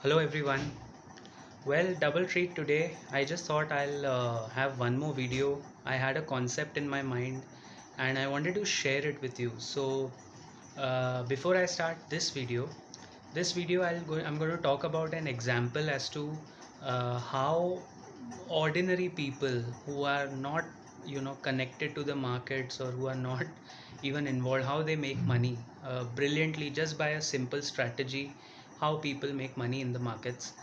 Hello everyone. Well, double treat today. I just thought I'll have one more video. I had a concept in my mind and I wanted to share it with you. So, before I start this video I'm going to talk about an example as to how ordinary people who are not connected to the markets or who are not even involved, how they make money brilliantly just by a simple strategy, how people make money in the markets.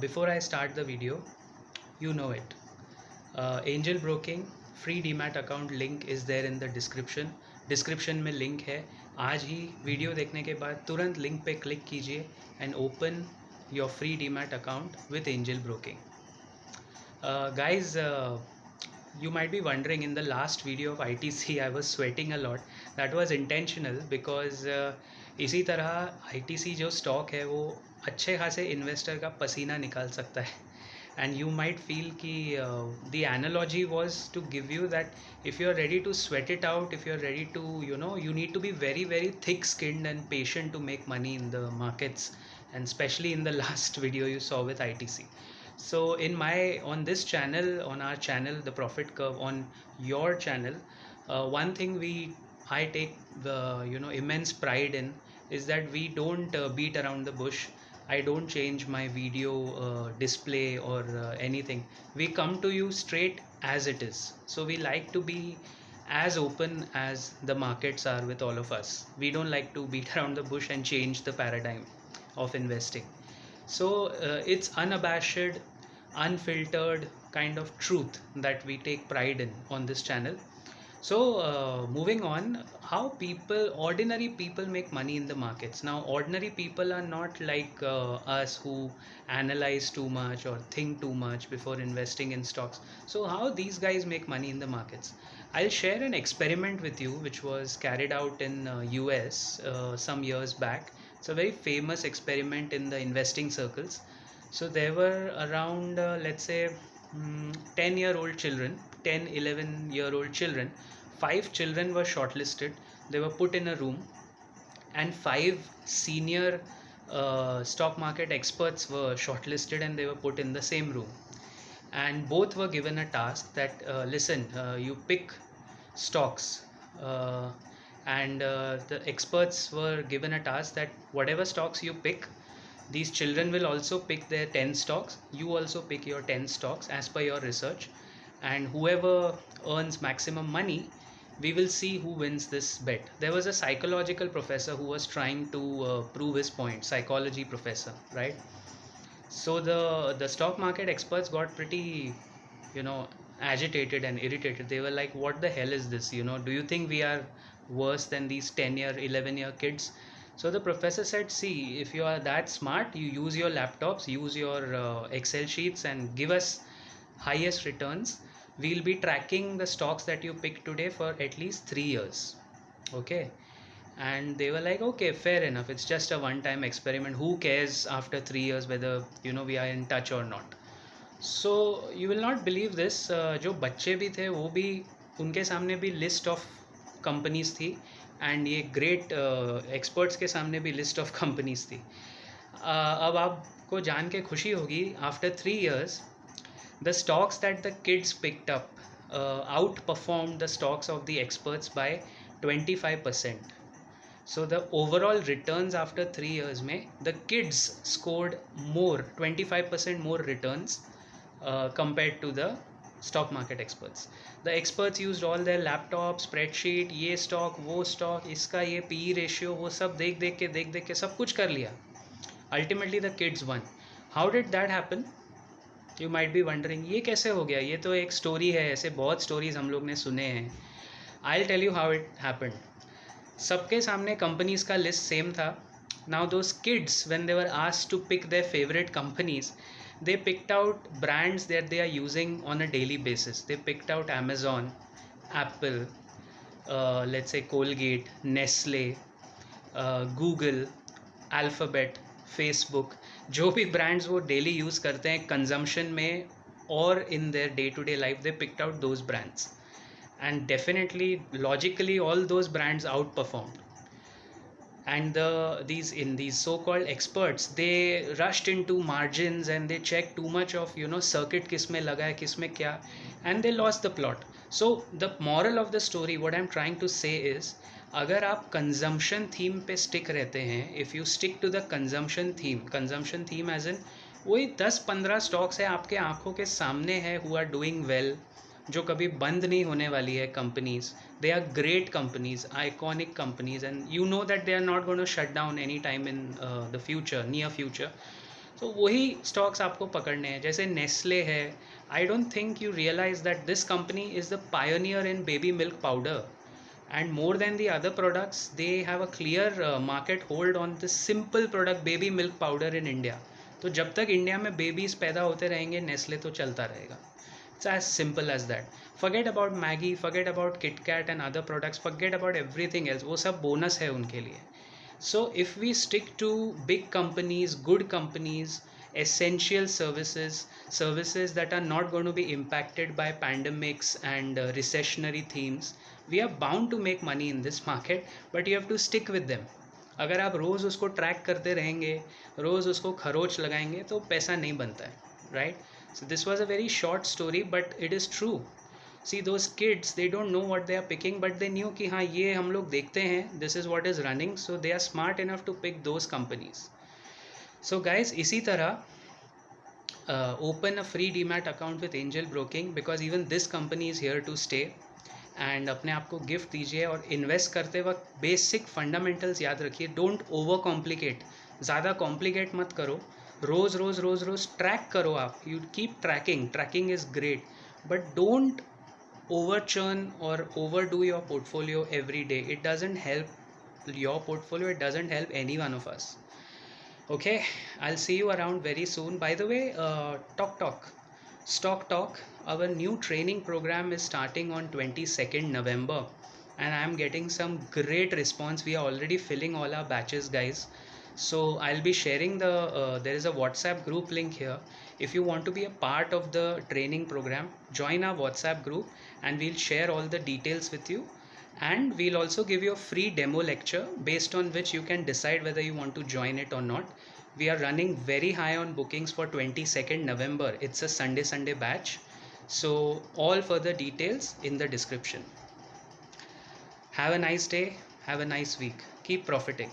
Before I start the video, you know it, Angel Broking free demat account link is there in the description में link है. आज ही video देखने के बाद तुरंत link पे click कीजिए and open your free demat account with angel broking. Guys, you might be wondering, in the last video of ITC I was sweating a lot. That was intentional because इसी तरह ITC जो stock है वो अच्छे खासे investor का पसीना निकाल सकता है. And you might feel कि the analogy was to give you that if you are ready to sweat it out, if you are ready to, you need to be very very thick skinned and patient to make money in the markets, and especially in the last video you saw with ITC. So on this channel, on our channel, The Profit Curve, on your channel, one thing I take the immense pride in is that we don't beat around the bush. I don't change my video display or anything. We come to you straight as it is. So we like to be as open as the markets are with all of us. We don't like to beat around the bush and change the paradigm of investing. So it's unabashed, unfiltered kind of truth that we take pride in on this channel. So moving on, how ordinary people make money in the markets. Now, ordinary people are not like us who analyze too much or think too much before investing in stocks. So how these guys make money in the markets? I'll share an experiment with you which was carried out in US some years back. It's a very famous experiment in the investing circles. So there were around let's say 10-year-old children, 10-11-year-old children. 5 children were shortlisted. They were put in a room, and 5 senior stock market experts were shortlisted and they were put in the same room, and both were given a task that listen, you pick stocks, and the experts were given a task that whatever stocks you pick, these children will also pick their 10 stocks, you also pick your 10 stocks as per your research, and whoever earns maximum money, we will see who wins this bet. There was a psychological professor who was trying to prove his point, psychology professor, right? So the stock market experts got pretty, you know, agitated and irritated. They were like, "What the hell is this? Do you think we are worse than these 10-year, 11-year kids?" So the professor said, "See, if you are that smart, you use your laptops, use your Excel sheets, and give us highest returns. We'll be tracking the stocks that you pick today for at least 3 years." Okay. And they were like, okay, fair enough, it's just a one time experiment, who cares after 3 years whether we are in touch or not. So you will not believe this, जो बच्चे भी थे वो भी, उनके सामने भी list of companies थी, एंड ये ग्रेट एक्सपर्ट्स के सामने भी लिस्ट ऑफ कंपनीज थी. अब आपको जान के खुशी होगी, after 3 years the stocks that the kids picked up outperformed the stocks of the experts by 25%. So the overall returns after 3 years में the kids scored more, 25% more returns compared to the stock market experts. The experts used all their laptop, spreadsheet, ये stock वो stock, इसका ये PE ratio, वो सब देख देख के सब कुछ कर लिया. Ultimately the kids won. How did that happen? You might be wondering, ये कैसे हो गया? ये तो एक स्टोरी है, ऐसे बहुत स्टोरीज हम लोग ने सुने हैं. I'll tell you how it happened. सबके सामने कंपनीज का लिस्ट सेम था. Now those kids when they were asked to pick their favourite companies, they picked out brands that they are using on a daily basis. They picked out Amazon, Apple, let's say Colgate, Nestle, Google, Alphabet, Facebook. जो भी brands वो daily use करते हैं consumption में और in their day to day life, they picked out those brands, and definitely logically all those brands outperformed. and these so-called experts, they rushed into margins and they checked too much of circuit किस में लगा है किस में क्या, and they lost the plot. So the moral of the story, what I'm trying to say is, अगर आप consumption theme पे स्टिक रहते हैं, if you stick to the consumption theme as in वही 10-15 स्टॉक्स है आपके आंखों के सामने है हु आर डूइंग वेल, जो कभी बंद नहीं होने वाली है companies, they are great companies, iconic companies, and you know that they are not going to shut down any time in the future, near future. तो वही स्टॉक्स आपको पकड़ने हैं. जैसे नेस्ले है, I don't think you realise that this company is the pioneer in baby milk powder, and more than the other products, they have a clear market hold on this simple product baby milk powder in India. तो जब तक India में babies पैदा होते रहेंगे Nestle तो चलता रहेगा. It's as simple as that. Forget about Maggi, forget about Kit Kat and other products, forget about everything else. वो सब बोनस है उनके लिए. So if we stick to big companies, good companies, essential services that are not going to be impacted by pandemics and recessionary themes, we are bound to make money in this market, but you have to stick with them. अगर आप रोज़ उसको track करते रहेंगे, रोज़ उसको खरोच लगाएंगे तो पैसा नहीं बनता है, right? So this was a very short story, but it is true. See, those kids, they don't know what they are picking, but they knew कि हाँ ये हम लोग देखते हैं, this is what is running, so they are smart enough to pick those companies. So guys, इसी तरह open a free demat account with Angel Broking, because even this company is here to stay. And अपने आप को gift दीजिए और invest करते वक्त basic fundamentals याद रखिए. डोंट ओवर कॉम्प्लिकेट, ज़्यादा कॉम्प्लिकेट मत करो. रोज़ रोज़ रोज़ रोज़ ट्रैक करो आप. You keep tracking is great, but don't over churn और over do your portfolio every day. It doesn't help your portfolio, it doesn't help any one of us. Okay, I'll see you around very soon. By the way, Stock Talk, our new training program is starting on 22nd November, and I am getting some great response. We are already filling all our batches, guys. So I'll be sharing there is a WhatsApp group link here. If you want to be a part of the training program, join our WhatsApp group and we'll share all the details with you. And we'll also give you a free demo lecture based on which you can decide whether you want to join it or not. We are running very high on bookings for 22nd November. It's a Sunday batch. So all further details in the description. Have a nice day. Have a nice week. Keep profiting.